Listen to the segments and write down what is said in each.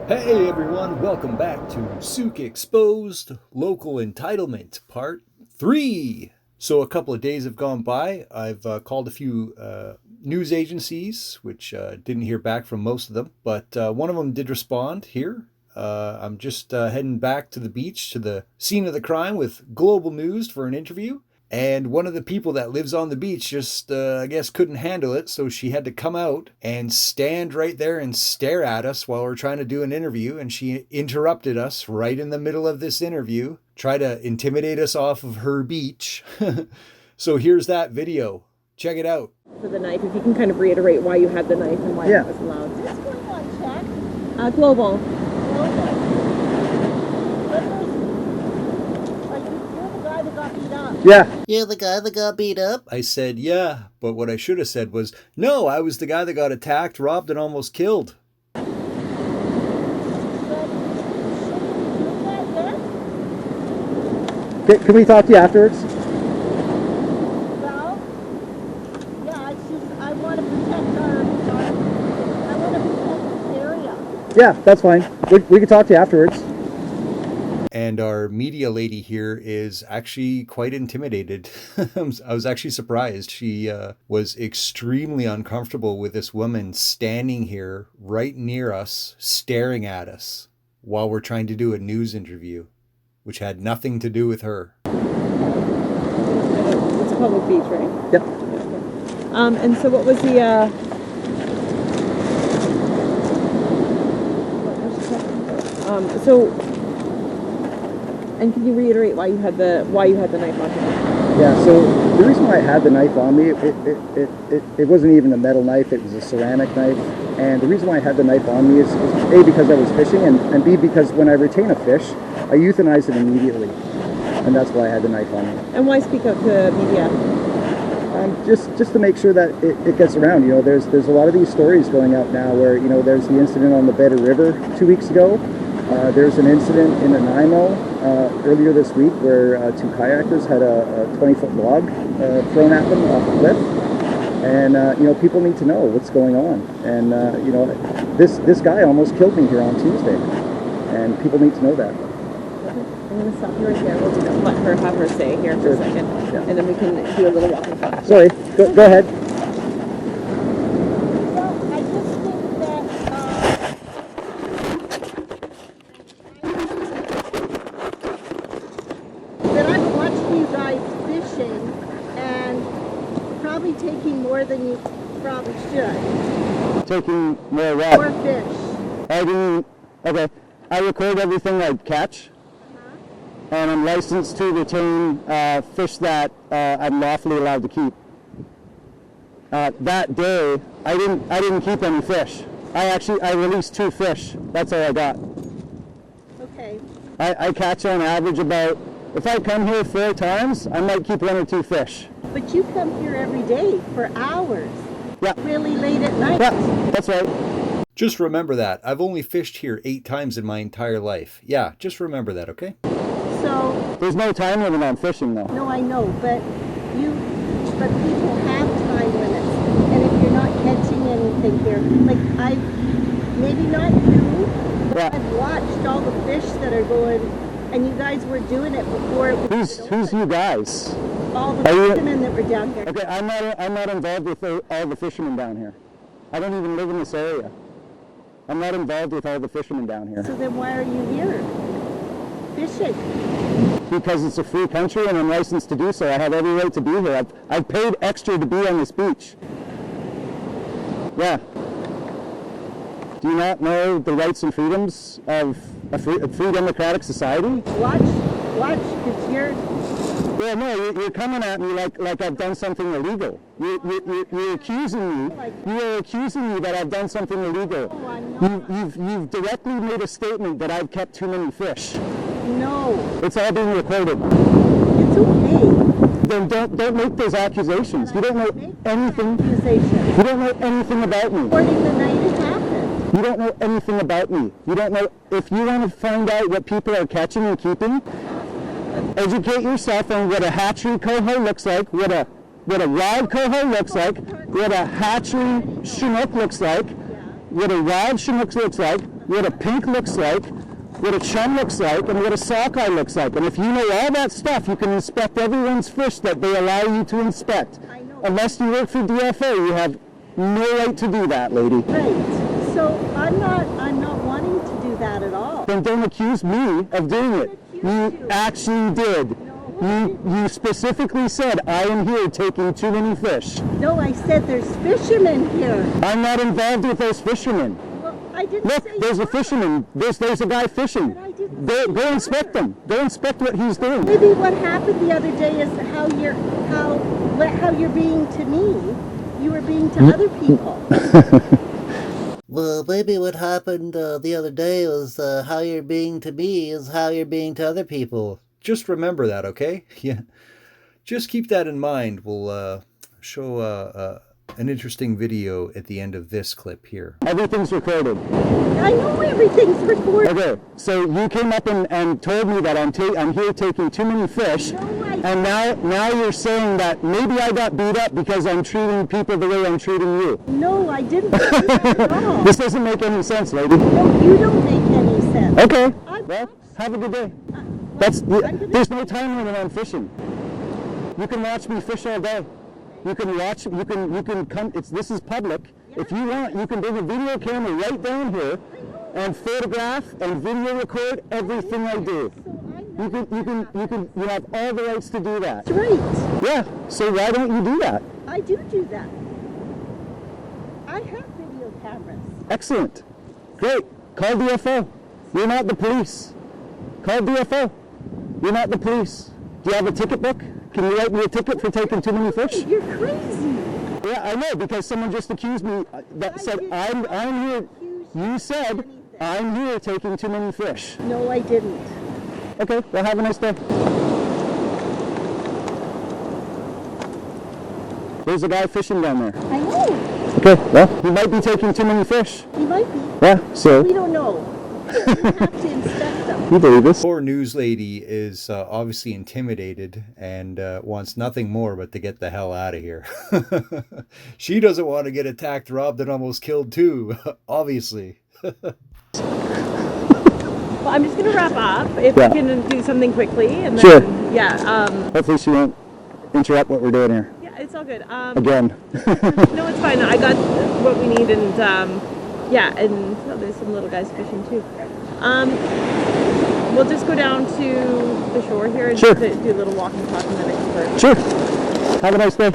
Hey everyone, welcome back to Sooke Exposed Local Entitlement Part 3. So a couple of days have gone by. I've called a few news agencies, which didn't hear back from most of them, but one of them did respond here. I'm just heading back to the beach, to the scene of the crime with Global News for an interview. And one of the people that lives on the beach just, I guess, couldn't handle it. So she had to come out and stand right there and stare at us while we're trying to do an interview. And she interrupted us right in the middle of this interview, try to intimidate us off of her beach. So here's that video. Check it out. For the knife, if you can kind of reiterate why you had the knife and why it was allowed. Is this going on check? Global. Yeah. You're the guy that got beat up? I said, yeah. But what I should have said was, no, I was the guy that got attacked, robbed, and almost killed. Can we talk to you afterwards? Well, yeah, it's just, I want to protect I want to protect this area. Yeah, that's fine. We can talk to you afterwards. And our media lady here is actually quite intimidated. I was actually surprised. She was extremely uncomfortable with this woman standing here right near us, staring at us while we're trying to do a news interview, which had nothing to do with her. It's a public beach, right? Yep. And so what was the, and can you reiterate why you had the knife on you? Yeah, so the reason why I had the knife on me, it wasn't even a metal knife, it was a ceramic knife. And the reason why I had the knife on me is A, because I was fishing, and B, because when I retain a fish, I euthanize it immediately. And that's why I had the knife on me. And why speak out to media? Just to make sure that it gets around. You know, there's a lot of these stories going out now where, you know, there's the incident on the Battousai River 2 weeks ago. There's an incident in Nanaimo earlier this week where two kayakers had a 20-foot log thrown at them off a cliff. And, you know, people need to know what's going on. And, you know, this guy almost killed me here on Tuesday. And people need to know that. I'm going to stop you right there. We'll just let her have her say here for a second. Yeah. And then we can do a little walking talk. Sorry, go ahead. Well, I just think that I've watched you guys fishing and probably taking more than you probably should. Taking more what? More fish. Okay. I record everything I catch. And I'm licensed to retain fish that I'm lawfully allowed to keep. That day, I didn't keep any fish. I released 2 fish. That's all I got. Okay. I catch on average about, if I come here 4 times, I might keep 1 or 2 fish. But you come here every day for hours. Yeah. Really late at night. Yeah, that's right. Just remember that. I've only fished here 8 times in my entire life. Yeah, just remember that, okay? So, There's no time limit on fishing though. no, I know, but people have time limits. And if you're not catching anything here, like maybe not you, but Yeah. I've watched all the fish that are going, and you guys were doing it before it was Who's you guys? all the Are you- fishermen that were down here. Okay, I'm not involved with all the fishermen down here. I don't even live in this area. I'm not involved with all the fishermen down here. So then why are you here? Fishing. Because it's a free country and I'm licensed to do so. I have every right to be here. I've paid extra to be on this beach. Yeah. Do you not know the rights and freedoms of a free democratic society? Watch, because you're... Yeah, no, you're coming at me like I've done something illegal. You're accusing me. You are accusing me that I've done something illegal. No, I'm not. You've directly made a statement that I've kept too many fish. No, It's all being recorded. it's okay. Then don't make those accusations. You don't know anything. Accusation. You don't know anything about me. Reporting the night it happened. You don't know anything about me. You don't know. If you want to find out what people are catching and keeping, educate yourself on what a hatchery coho looks like, what a wild coho looks like, what a hatchery chinook looks like, what a wild chinook looks like, what a pink looks like, what a chum looks like, and what a sockeye looks like. And if you know all that stuff, you can inspect everyone's fish that they allow you to inspect. I know. Unless you work for DFA, you have no right to do that, lady. Right. So I'm not wanting to do that at all. Then don't accuse me of doing it. accuse You you. actually did. You specifically said, I am here taking too many fish. No, I said there's fishermen here. I'm not involved with those fishermen. Well, I didn't Look, say there's you a were. fisherman. There's a guy fishing. But I didn't Go, say go you inspect were. them. Go inspect what he's doing. Maybe what happened the other day is how you're being to me. You were being to other people. Well, maybe what happened the other day was how you're being to me is how you're being to other people. Just remember that, okay? Yeah. Just keep that in mind. We'll show an interesting video at the end of this clip here. Everything's recorded. I know everything's recorded. Okay, so you came up and told me that I'm here taking too many fish. No, I And now you're saying that maybe I got beat up because I'm treating people the way I'm treating you. No, I didn't do that at all. This doesn't make any sense, lady. No, you don't make any sense. Okay, I- well, have a good day. I'm There's no time limit on fishing. You can watch me fish all day. You can come, this is public. If you want, you can bring a video camera right down here and photograph and video record everything I do. You have all the rights to do that. That's right. Yeah, so why don't you do that? I do that. I have video cameras. Excellent. Great. Call DFO. You're not the police. Call DFO. You're not the police. Do you have a ticket book? Can you write me a ticket for taking too many fish? You're crazy. Yeah, I know, because someone just accused me that said, I'm here. You said, I'm here taking too many fish. No, I didn't. Okay, well, have a nice day. There's a guy fishing down there. I know. Okay, well, he might be taking too many fish. He might be. Yeah, so, We don't know. You have to inspect them. you believe this? Poor news lady is obviously intimidated and wants nothing more but to get the hell out of here. She doesn't want to get attacked, robbed, and almost killed too, obviously. Well, I'm just gonna wrap up. If Yeah. we can do something quickly, and then Sure. yeah, Hopefully she won't interrupt what we're doing here. yeah, it's all good. Again. No, it's fine. I got what we need, and yeah, and oh, there's some little guys fishing too. We'll just go down to the shore here and Sure. do a little walk and talk, and then explore. Sure. Have a nice day.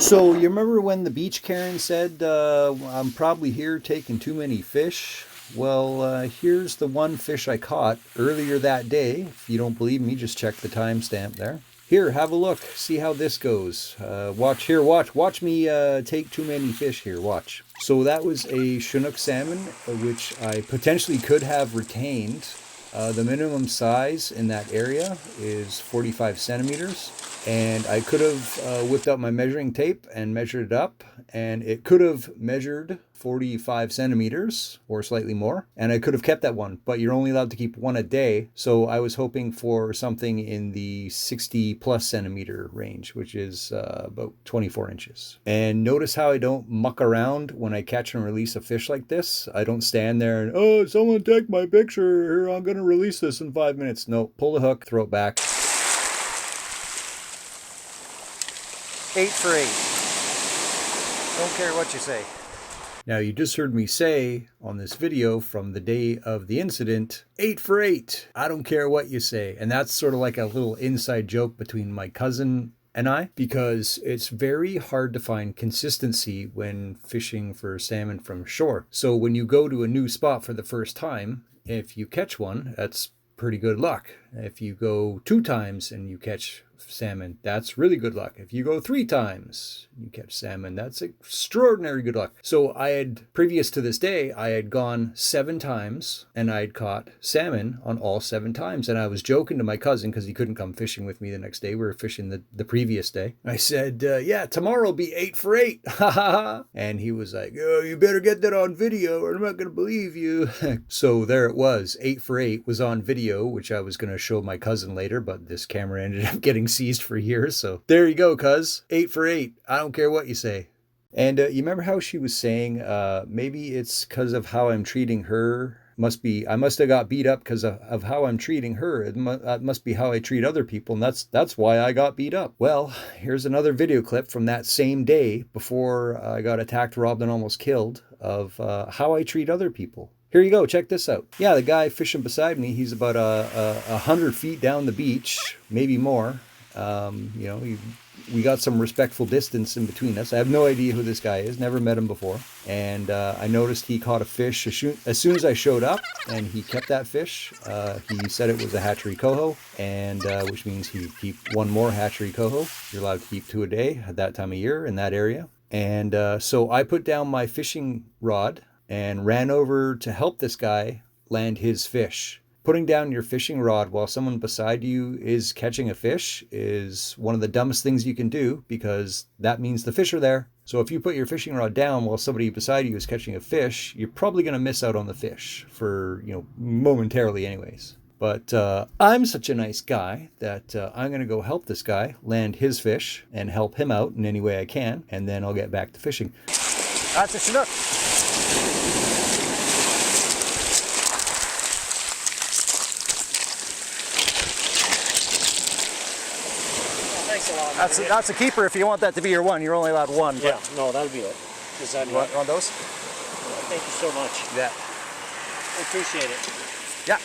So you remember when the beach Karen said, I'm probably here taking too many fish? Well, here's the one fish I caught earlier that day. If you don't believe me, just check the timestamp there. Here, have a look. See how this goes. Watch here. Watch me take too many fish here. Watch. So that was a Chinook salmon, which I potentially could have retained. The minimum size in that area is 45 centimeters. And I could have whipped out my measuring tape and measured it up. And it could have measured 45 centimeters or slightly more. And I could have kept that one. But you're only allowed to keep one a day. So I was hoping for something in the 60 plus centimeter range, which is about 24 inches. And notice how I don't muck around when I catch and release a fish like this. I don't stand there and, oh, someone take my picture. Here, I'm going to release this in 5 minutes. No, pull the hook, throw it back. 8 for 8. Don't care what you say. Now, you just heard me say on this video from the day of the incident, 8 for 8. I don't care what you say. And that's sort of like a little inside joke between my cousin and I, because it's very hard to find consistency when fishing for salmon from shore. So when you go to a new spot for the first time, if you catch one, that's pretty good luck. If you go 2 times and you catch salmon, that's really good luck. If you go 3 times and you catch salmon, that's extraordinary good luck. So previous to this day, I had gone 7 times and I had caught salmon on all 7 times. And I was joking to my cousin because he couldn't come fishing with me the next day. We were fishing the previous day. I said, yeah, tomorrow will be 8 for 8. Ha ha ha. And he was like, oh, you better get that on video or I'm not going to believe you. So there it was. 8 for 8 was on video, which I was going to show my cousin later, but this camera ended up getting seized for years. So there you go, cuz. 8 for 8. I don't care what you say. And you remember how she was saying maybe it's because of how I'm treating her? I must have got beat up because of how I'm treating her. That must be how I treat other people, and that's why I got beat up. Well, here's another video clip from that same day before I got attacked, robbed, and almost killed of how I treat other people. Here you go. Check this out. Yeah, the guy fishing beside me, he's about 100 feet down the beach, maybe more. You know, we got some respectful distance in between us. I have no idea who this guy is, never met him before. And I noticed he caught a fish as soon as I showed up, and he kept that fish. He said it was a hatchery coho, and which means he'd keep one more hatchery coho. You're allowed to keep 2 a day at that time of year in that area. And so I put down my fishing rod and ran over to help this guy land his fish. Putting down your fishing rod while someone beside you is catching a fish is one of the dumbest things you can do, because that means the fish are there. So if you put your fishing rod down while somebody beside you is catching a fish, you're probably going to miss out on the fish for, momentarily anyways. But I'm such a nice guy that I'm going to go help this guy land his fish and help him out in any way I can, and then I'll get back to fishing. That's a Chinook. That's a keeper if you want that to be your one. You're only allowed one. Yeah, no, that'll be it. Does that You want those? Thank you so much. Yeah. I appreciate it. Yeah.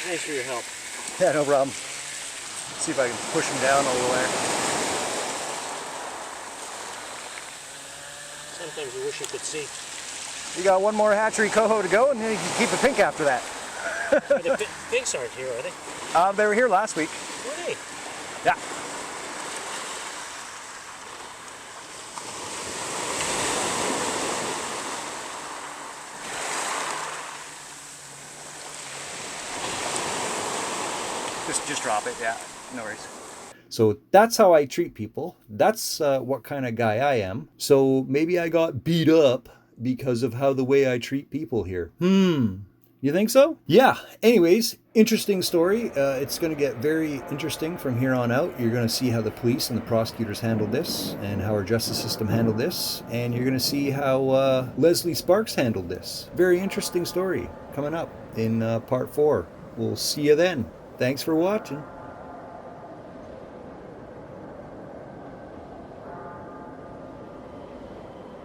Thanks for your help. Yeah, no problem. See if I can push him down a little there. Sometimes you wish you could see. You got one more hatchery coho to go, and then you can keep a pink after that. The pigs aren't here, are they? They were here last week. Were they? Yeah. Just drop it, yeah, no worries. So that's how I treat people. That's what kind of guy I am. So maybe I got beat up because of how the way I treat people here. You think so? Yeah. Anyways, interesting story. It's going to get very interesting from here on out. You're going to see how the police and the prosecutors handled this, and how our justice system handled this, and you're going to see how Leslie Sparks handled this. Very interesting story coming up in part 4. We'll see you then. Thanks for watching.